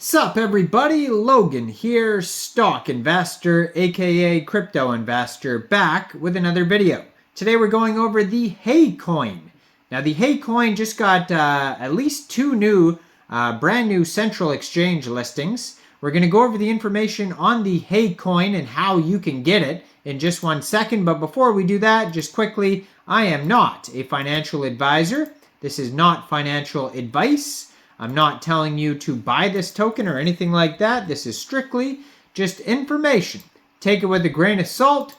Sup everybody, Logan here, stock investor aka crypto investor, back with another video. Today we're going over the HayCoin. Now the HayCoin just got at least two new brand new central exchange listings. We're going to go over the information on the HayCoin and how you can get it in just 1 second, but before we do that, just quickly, I am not a financial advisor. This is not financial advice. I'm not telling you to buy this token or anything like that. This is strictly just information. Take it with a grain of salt.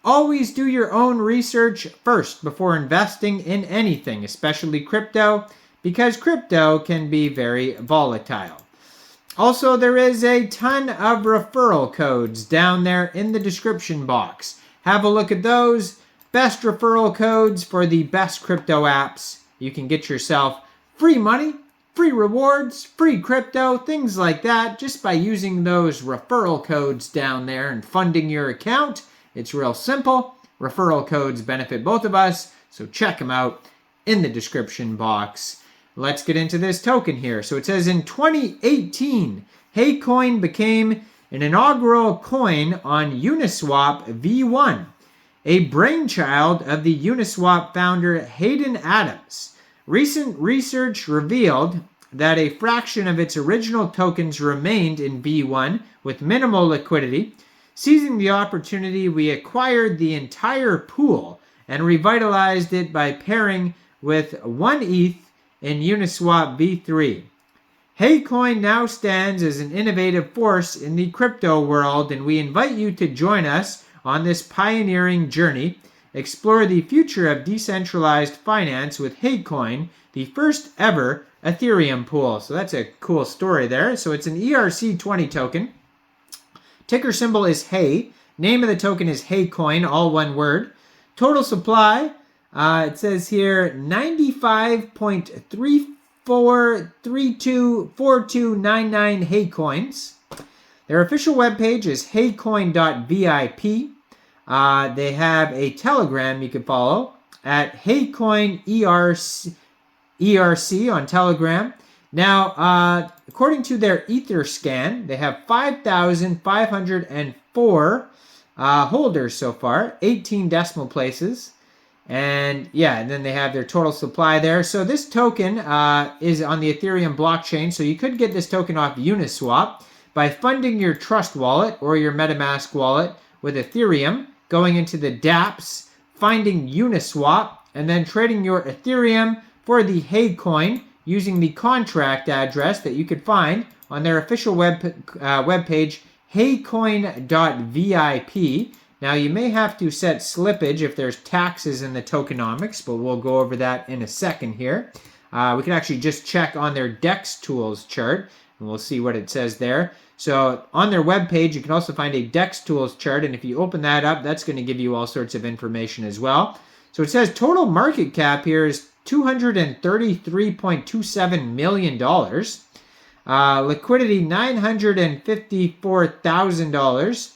Always do your own research first before investing in anything, especially crypto, because crypto can be very volatile. Also, there is a ton of referral codes down there in the description box. Have a look at those. Best referral codes for the best crypto apps. You can get yourself free money, free rewards, free crypto, things like that, just by using those referral codes down there and funding your account. It's real simple. Referral codes benefit both of us, so check them out in the description box. Let's get into this token here. So it says in 2018, HayCoin became an inaugural coin on UNISWAP v1, a brainchild of the UNISWAP founder Hayden Adams. Recent research revealed that a fraction of its original tokens remained in V1 with minimal liquidity. Seizing the opportunity, we acquired the entire pool and revitalized it by pairing with 1 ETH in Uniswap v3. HayCoin now stands as an innovative force in the crypto world, and we invite you to join us on this pioneering journey. Explore the future of decentralized finance with HayCoin, the first ever Ethereum pool. So that's a cool story there. So it's an ERC20 token. Ticker symbol is Hay. Name of the token is HayCoin, all one word. Total supply, it says here 95.34324299 HayCoins. Their official webpage is haycoin.vip. They have a Telegram you can follow at HayCoin ERC on Telegram. Now, according to their Ether scan, they have 5,504 holders so far, 18 decimal places. And yeah, and then they have their total supply there. So this token is on the Ethereum blockchain. So you could get this token off Uniswap by funding your Trust wallet or your MetaMask wallet with Ethereum, going into the dApps, finding Uniswap, and then trading your Ethereum for the HayCoin using the contract address that you could find on their official webpage, haycoin.vip. Now, you may have to set slippage if there's taxes in the tokenomics, but we'll go over that in a second here. We can actually just check on their DEX tools chart, and we'll see what it says there. So on their webpage, you can also find a DEX tools chart, and if you open that up, that's going to give you all sorts of information as well. So it says total market cap here is $233.27 million. Liquidity, $954,000.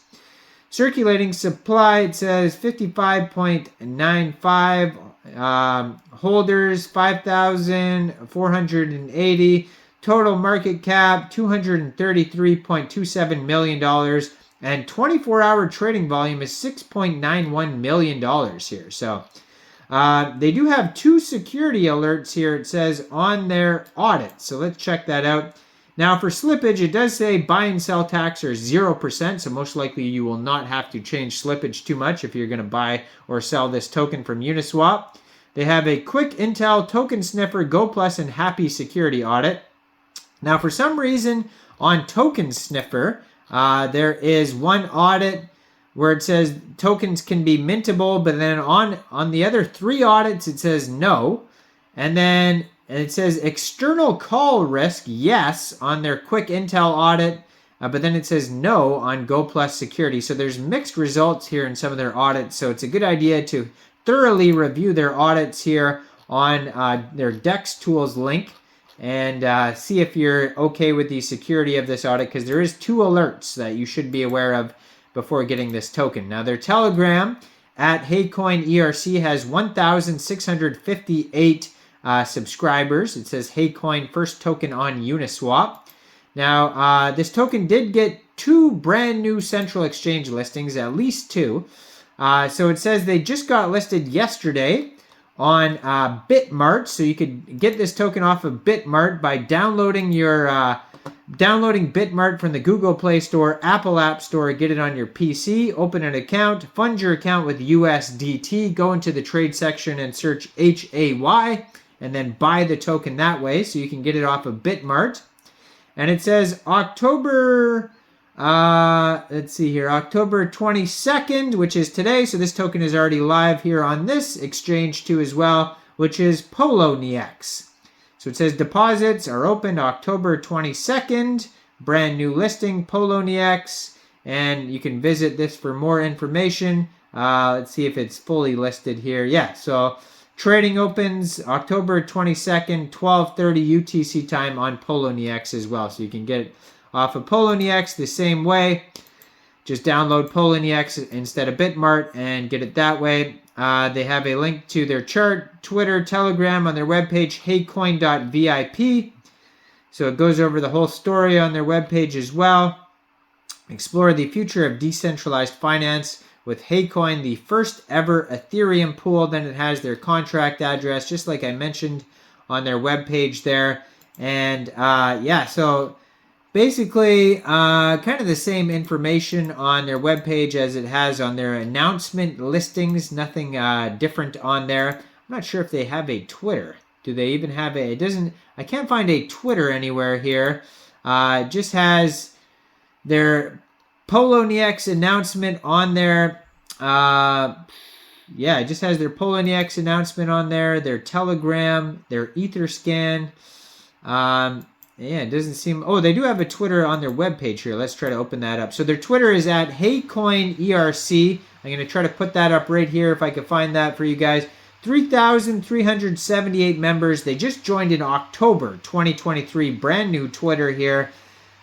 Circulating supply, it says 55.95. Holders, 5,480. Total market cap, $233.27 million. And 24-hour trading volume is $6.91 million here. So they do have 2 security alerts here, it says, on their audit. So let's check that out. Now for slippage, it does say buy and sell tax are 0%. So most likely you will not have to change slippage too much if you're going to buy or sell this token from Uniswap. They have a quick intel, token sniffer, Go Plus, and Happy security audit. Now for some reason on token sniffer, there is one audit where it says tokens can be mintable, but then on the other 3 audits, it says no. And then it says external call risk, yes, on their quick intel audit, but then it says no on Go Plus security. So there's mixed results here in some of their audits. So it's a good idea to thoroughly review their audits here on their DEX tools link and see if you're okay with the security of this audit, because there is 2 alerts that you should be aware of before getting this token. Now their Telegram at HayCoin ERC has 1,658 subscribers. It says HayCoin first token on Uniswap. Now, this token did get 2 brand new central exchange listings, at least 2. So it says they just got listed yesterday on BITMART. So you could get this token off of BITMART by downloading BITMART from the Google Play Store, Apple App Store, get it on your PC, open an account, fund your account with USDT, go into the trade section and search HAY, and then buy the token that way. So you can get it off of BITMART. And it says October, let's see here, October 22nd, which is today. So this token is already live here on this exchange too as well, which is POLONIEX. So it says deposits are opened October 22nd, brand new listing, POLONIEX. And you can visit this for more information. Let's see if it's fully listed here. Yeah, so trading opens October 22nd, 12:30 UTC time on POLONIEX as well. So you can get it off of POLONIEX the same way. Just download POLONIEX instead of BITMART and get it that way. They have a link to their chart, Twitter, Telegram on their webpage, HayCoin.vip. So it goes over the whole story on their webpage as well. Explore the future of decentralized finance with HayCoin, the first ever Ethereum pool. Then it has their contract address, just like I mentioned on their webpage there. And yeah, so basically kind of the same information on their webpage as it has on their announcement listings. Nothing different on there. I'm not sure if they have a Twitter. Do they even have a, it doesn't, I can't find a Twitter anywhere here. It just has their POLONIEX announcement on there. Yeah, it just has their POLONIEX announcement on there, their Telegram, their Etherscan. Yeah, it doesn't seem, oh, they do have a Twitter on their webpage here. Let's try to open that up. So their Twitter is at HayCoinERC. I'm going to try to put that up right here if I can find that for you guys. 3,378 members. They just joined in October 2023. Brand new Twitter here.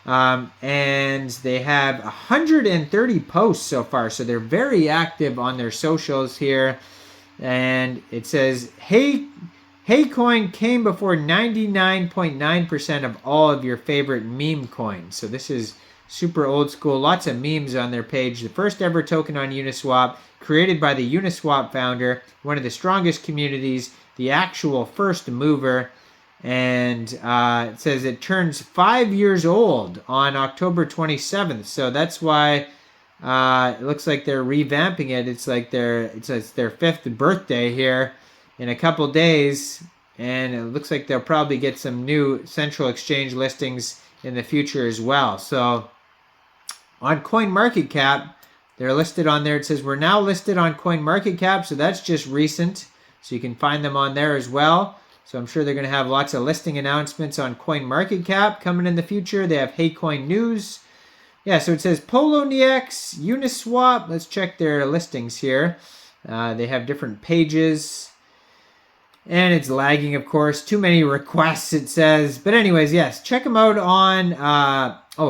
And they have 130 posts so far, so they're very active on their socials here. And it says, HayCoin came before 99.9% of all of your favorite meme coins. So this is super old school. Lots of memes on their page. The first ever token on Uniswap, created by the Uniswap founder, one of the strongest communities, the actual first mover. And it says it turns 5 years old on October 27th. So that's why it looks like they're revamping it. It's like it's their 5th birthday here in a couple days. And it looks like they'll probably get some new central exchange listings in the future as well. So on CoinMarketCap, they're listed on there. It says we're now listed on CoinMarketCap. So that's just recent. So you can find them on there as well. So I'm sure they're going to have lots of listing announcements on CoinMarketCap coming in the future. They have HayCoin News. Yeah, so it says POLONIEX, Uniswap. Let's check their listings here. They have different pages. And it's lagging, of course. Too many requests, it says. But anyways, yes, check them out on,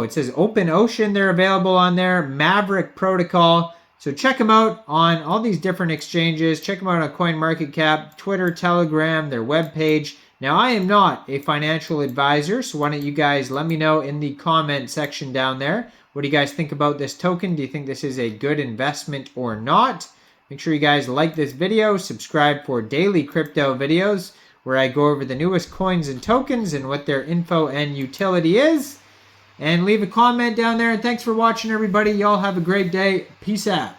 it says Open Ocean. They're available on there. Maverick Protocol. So check them out on all these different exchanges. Check them out on CoinMarketCap, Twitter, Telegram, their webpage. Now, I am not a financial advisor, so why don't you guys let me know in the comment section down there. What do you guys think about this token? Do you think this is a good investment or not? Make sure you guys like this video, subscribe for daily crypto videos where I go over the newest coins and tokens and what their info and utility is. And leave a comment down there. And thanks for watching, everybody. Y'all have a great day. Peace out.